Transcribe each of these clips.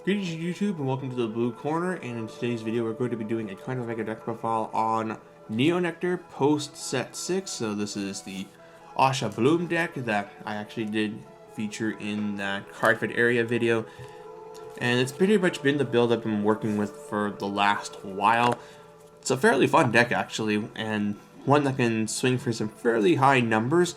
Greetings YouTube and welcome to the Blue Corner, and in today's video we're going to be doing a kind of like a deck profile on Neo Nectar post set 6. So this is the Asha Bloom deck that I actually did feature in that Cardfight area video. And it's pretty much been the build I've been working with for the last while. It's a fairly fun deck actually, and one that can swing for some fairly high numbers.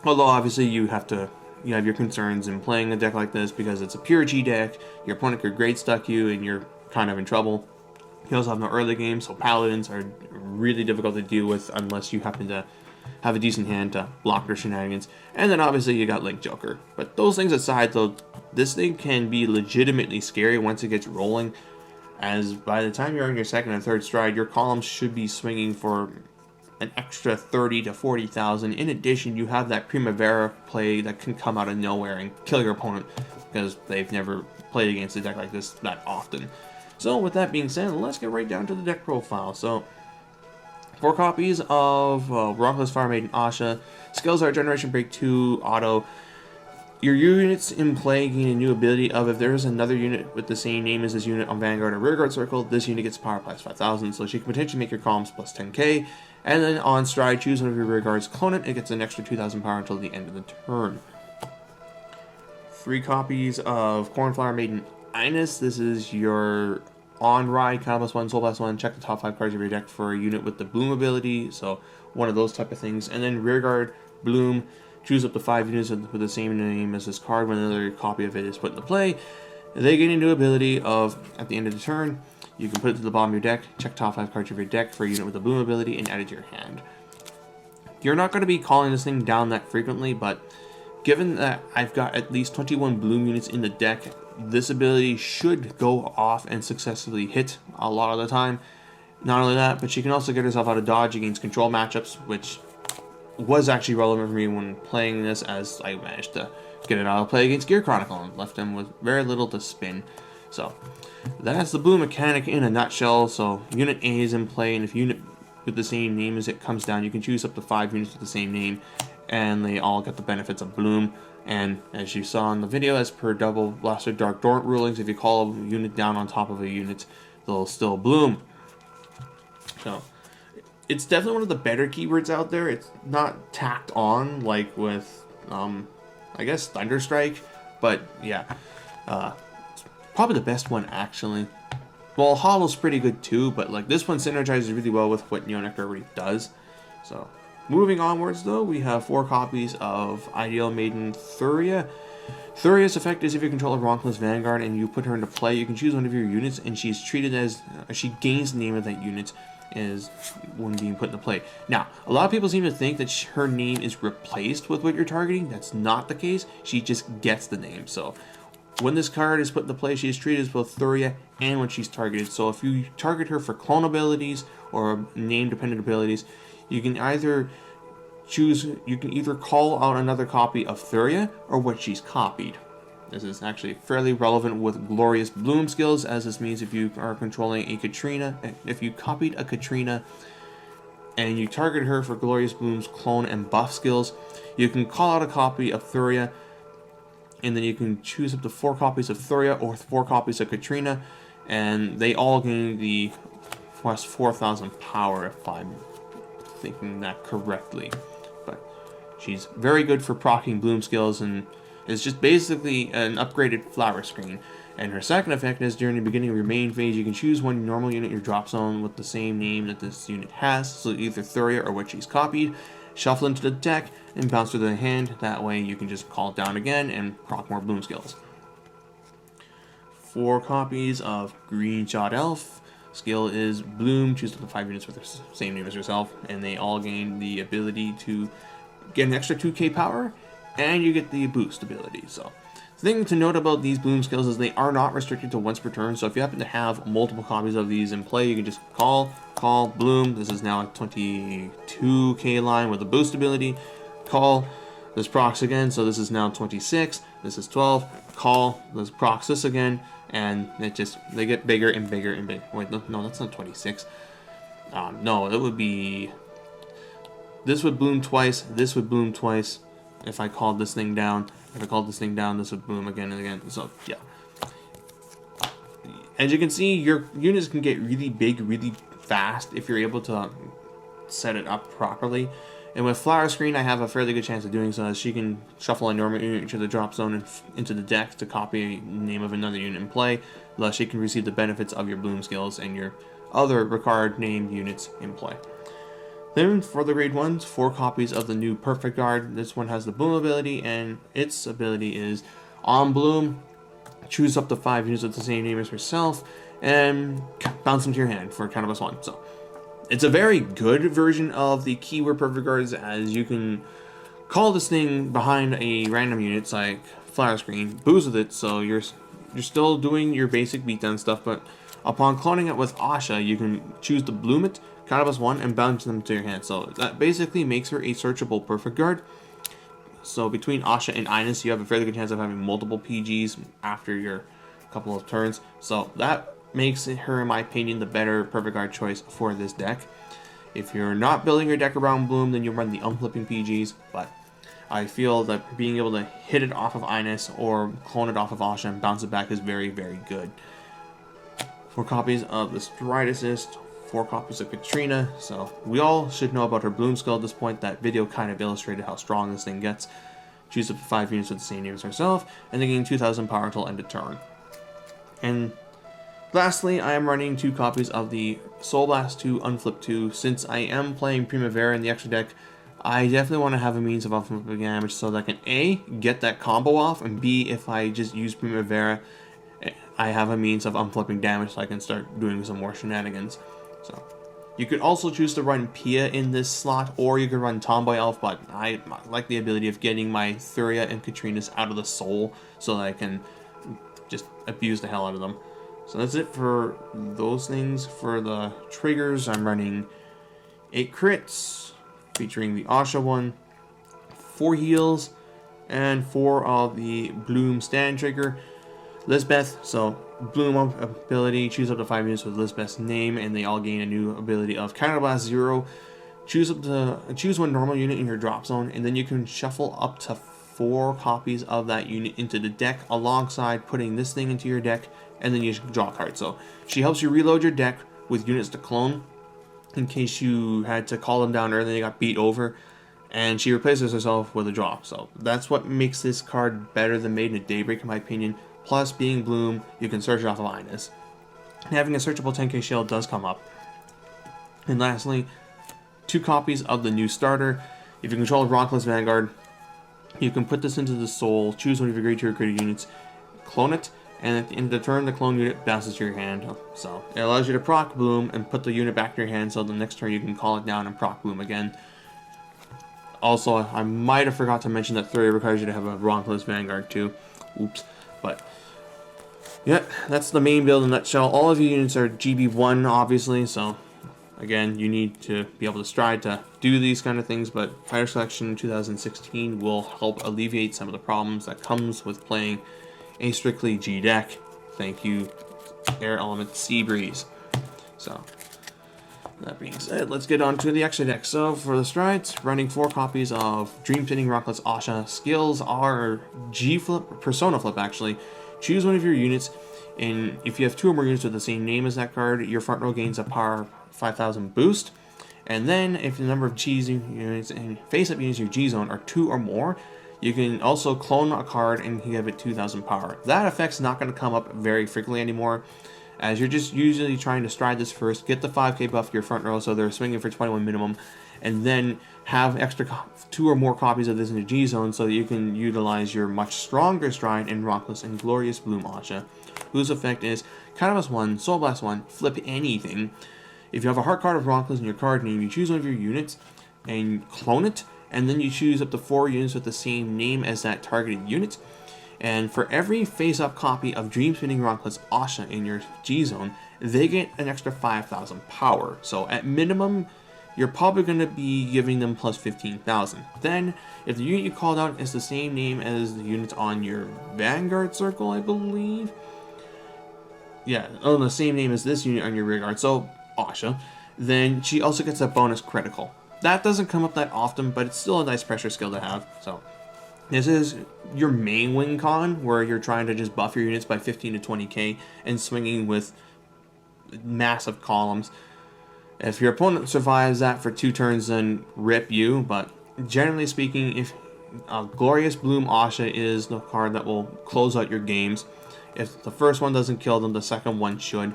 Although obviously you have your concerns in playing a deck like this because it's a pure G deck. Your opponent could great stuck you and you're kind of in trouble. You also have no early game, so paladins are really difficult to deal with unless you happen to have a decent hand to block their shenanigans. And then obviously you got Link Joker. But those things aside though, this thing can be legitimately scary once it gets rolling, as by the time you're on your second and third stride, your columns should be swinging for an extra 30 to 40,000. In addition, you have that Primavera play that can come out of nowhere and kill your opponent because they've never played against a deck like this that often. So with that being said, let's get right down to the deck profile. So 4 copies of Miraculous Fire Maiden Asha. Skills are Generation Break 2 auto. Your units in play gain a new ability of if there is another unit with the same name as this unit on Vanguard or Rearguard Circle, this unit gets power plus 5,000, so she can potentially make your columns plus 10k. And then on stride, choose one of your rearguards, clone it, it gets an extra 2,000 power until the end of the turn. 3 copies of Cornflower Maiden Ines. This is your on-ride, counter plus 1, soul plus 1, check the top 5 cards of your deck for a unit with the Bloom ability, so one of those type of things. And then rearguard, Bloom, choose up to 5 units with the same name as this card. When another copy of it is put into play, they gain a new ability of, at the end of the turn, you can put it to the bottom of your deck, check top 5 cards of your deck for a unit with a Bloom ability, and add it to your hand. You're not going to be calling this thing down that frequently, but given that I've got at least 21 Bloom units in the deck, this ability should go off and successfully hit a lot of the time. Not only that, but she can also get herself out of dodge against control matchups, which was actually relevant for me when playing this, as I managed to get it out of play against Gear Chronicle and left him with very little to spin. So that's the Bloom mechanic in a nutshell. So unit A is in play, and if unit with the same name as it comes down, you can choose up to 5 units with the same name, and they all get the benefits of Bloom. And as you saw in the video, as per Double Blaster Dark Dorant rulings, if you call a unit down on top of a unit, they'll still Bloom. So it's definitely one of the better keywords out there. It's not tacked on like with, I guess, Thunderstrike, but yeah, it's probably the best one actually. Well, Hollow's pretty good too, but like this one synergizes really well with what Neo Nectar already does. So moving onwards though, we have 4 copies of Ideal Maiden Turia. Thuria's effect is if you control a Miraculous Vanguard and you put her into play, you can choose one of your units, and she's treated as she gains the name of that unit is when being put into play. Now, a lot of people seem to think that her name is replaced with what you're targeting. That's not the case. She just gets the name. So when this card is put into play, she is treated as both Turia and when she's targeted. So if you target her for clone abilities or name dependent abilities, you can either call out another copy of Turia or what she's copied. This is actually fairly relevant with Glorious Bloom skills, as this means if you are controlling a Katrina, if you copied a Katrina and you target her for Glorious Bloom's clone and buff skills, you can call out a copy of Turia, and then you can choose up to 4 copies of Turia or 4 copies of Katrina, and they all gain the plus 4,000 power, if I'm thinking that correctly. But she's very good for proccing Bloom skills, and it's just basically an upgraded flower screen. And her second effect is during the beginning of your main phase, you can choose one normal unit in your drop zone with the same name that this unit has, so either Turia or what she's copied, shuffle into the deck and bounce to the hand. That way you can just call it down again and proc more Bloom skills. 4 copies of Greenshot Elf. Skill is Bloom, choose up to 5 units with the same name as yourself, and they all gain the ability to get an extra 2k power, and you get the boost ability. So the thing to note about these Bloom skills is they are not restricted to once per turn. So if you happen to have multiple copies of these in play, you can just call Bloom. This is now a 22k line with a boost ability. Call, this procs again, so this is now 26. This is 12. Call, this procs this again, and they get bigger and bigger and bigger. Wait, no, that's not 26. No, it would be, this would bloom twice, this would bloom twice. If I called this thing down, this would bloom again and again. So yeah, as you can see, your units can get really big really fast if you're able to set it up properly. And with Flower Screen, I have a fairly good chance of doing so, as she can shuffle a normal unit into the drop zone and into the deck to copy a name of another unit in play, thus she can receive the benefits of your bloom skills and your other required named units in play. Then for the grade 1s, 4 copies of the new Perfect Guard. This one has the bloom ability, and its ability is on bloom, choose up to 5 units with the same name as herself, and bounce them to your hand for count of +1. So it's a very good version of the keyword Perfect Guards, as you can call this thing behind a random unit like Flower Screen, boost with it, so you're still doing your basic beatdown stuff, but upon cloning it with Asha, you can choose to bloom it, count of +1, and bounce them to your hand. So that basically makes her a searchable Perfect Guard. So between Asha and Ines, you have a fairly good chance of having multiple PGs after your couple of turns. So that makes her, in my opinion, the better Perfect Guard choice for this deck. If you're not building your deck around Bloom, then you run the unflipping PGs, but I feel that being able to hit it off of Ines or clone it off of Asha and bounce it back is very, very good. 4 copies of the Stride Assist, 4 copies of Katrina, so we all should know about her Bloom skill at this point. That video kind of illustrated how strong this thing gets. Choose up to 5 units with the same name as herself, and then gain 2,000 power until end of turn. And lastly, I am running 2 copies of the Soul Blast 2 Unflip 2. Since I am playing Primavera in the extra deck, I definitely want to have a means of unflipping damage so that I can A, get that combo off, and B, if I just use Primavera, I have a means of unflipping damage so I can start doing some more shenanigans. So you could also choose to run Pia in this slot, or you could run Tomboy Elf, but I like the ability of getting my Turia and Katrinas out of the soul so that I can just abuse the hell out of them. So that's it for those things. For the triggers, I'm running 8 crits, featuring the Asha one, 4 heals, and 4 of the Bloom stand trigger. Lisbeth, so Bloom ability, choose up to 5 units with Lisbeth's name, and they all gain a new ability of Counterblast 0. Choose one normal unit in your drop zone, and then you can shuffle up to 4 copies of that unit into the deck, alongside putting this thing into your deck, and then you draw a card. So she helps you reload your deck with units to clone, in case you had to call them down early and they got beat over, and she replaces herself with a draw. So that's what makes this card better than Maiden of Daybreak, in my opinion. Plus, being Bloom, you can search it off of Ines. Having a searchable 10k shield does come up. And lastly, 2 copies of the new starter. If you control Ronkless Vanguard, you can put this into the soul, choose one of your grade 2 or greater units, clone it, and at the end of the turn, the clone unit bounces to your hand. So it allows you to proc Bloom and put the unit back to your hand, so the next turn you can call it down and proc Bloom again. Also, I might have forgot to mention that Turia requires you to have a Ronkless Vanguard too. Oops. But yeah, that's the main build in a nutshell. All of your units are GB1, obviously, so again, you need to be able to stride to do these kind of things, but Fighter Selection 2016 will help alleviate some of the problems that comes with playing a strictly G deck. Thank you, Air Element Sea Breeze. So that being said, let's get on to the extra deck. So for the strides, running 4 copies of Dream Spinning Rockless Asha. Skills are G-Flip, Persona Flip actually. Choose one of your units, and if you have 2 or more units with the same name as that card, your front row gains a power 5000 boost. And then if the number of G units and face-up units in your G-Zone are 2 or more, you can also clone a card and give it 2000 power. That effect's not going to come up very frequently anymore, as you're just usually trying to stride this first, get the 5k buff to your front row so they're swinging for 21 minimum, and then have extra 2 or more copies of this in the G-Zone so that you can utilize your much stronger stride in Rockless and Glorious Bloom Asha, whose effect is Counterblast 1, Soul Blast 1, flip anything. If you have a heart card of Rockless in your card name, you choose one of your units and clone it, and then you choose up to 4 units with the same name as that targeted unit. And for every face-up copy of Dream Spinning Rockless Asha in your G-Zone, they get an extra 5000 power. So at minimum, you're probably going to be giving them plus 15,000. Then, if the unit you called out is the same name as the units on your Vanguard circle, I believe. Yeah, the same name as this unit on your rearguard, so Asha. Then she also gets a bonus critical. That doesn't come up that often, but it's still a nice pressure skill to have. So This is your main win con, where you're trying to just buff your units by 15 to 20k and swinging with massive columns. If your opponent survives that for 2 turns, then rip you, but generally speaking, if Glorious Bloom Asha is the card that will close out your games. If the first one doesn't kill them, the second one should.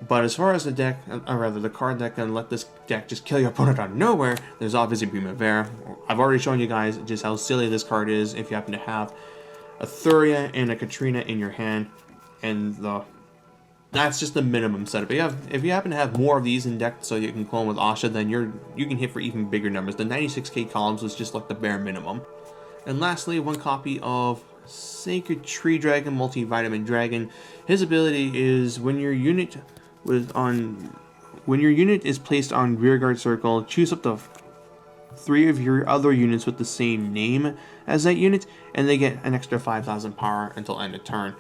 But as far as the deck, or rather the card that can let this deck just kill your opponent out of nowhere, there's obviously Primavera. I've already shown you guys just how silly this card is if you happen to have a Turia and a Katrina in your hand, and that's just the minimum setup. If you happen to have more of these in deck so you can clone with Asha, then you can hit for even bigger numbers. The 96k columns was just like the bare minimum. And lastly, 1 copy of Sacred Tree Dragon, Multivitamin Dragon. His ability is when your unit is placed on rearguard circle, choose up to 3 of your other units with the same name as that unit, and they get an extra 5,000 power until end of turn.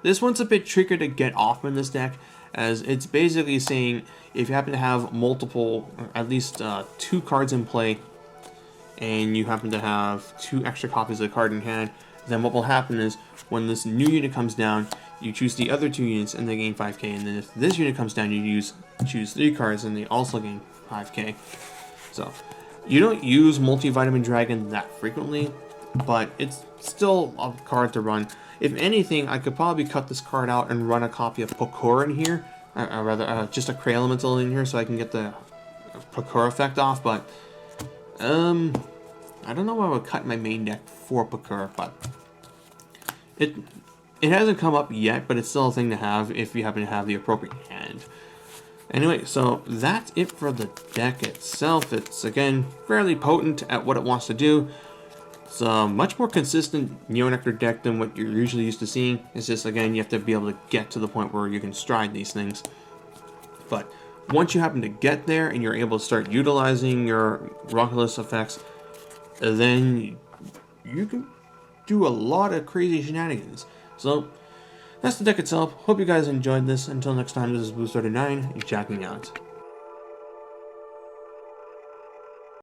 This one's a bit trickier to get off in this deck, as it's basically saying if you happen to have multiple, at least 2 cards in play, and you happen to have 2 extra copies of the card in hand, then what will happen is when this new unit comes down, you choose the other 2 units and they gain 5k, and then if this unit comes down, you choose 3 cards and they also gain 5k. So you don't use Multivitamin Dragon that frequently, but it's still a card to run. If anything, I could probably cut this card out and run a copy of Pojo in here, or rather just a Cray Elemental in here so I can get the Pojo effect off, but I don't know why I would cut my main deck for Pojo, but it hasn't come up yet, but it's still a thing to have if you happen to have the appropriate hand. Anyway, so that's it for the deck itself. It's, again, fairly potent at what it wants to do. It's a much more consistent Neo Nectar deck than what you're usually used to seeing. It's just, again, you have to be able to get to the point where you can stride these things. But once you happen to get there and you're able to start utilizing your Rockless effects, then you can do a lot of crazy shenanigans. So that's the deck itself. Hope you guys enjoyed this. Until next time, this is Blue39, checking out.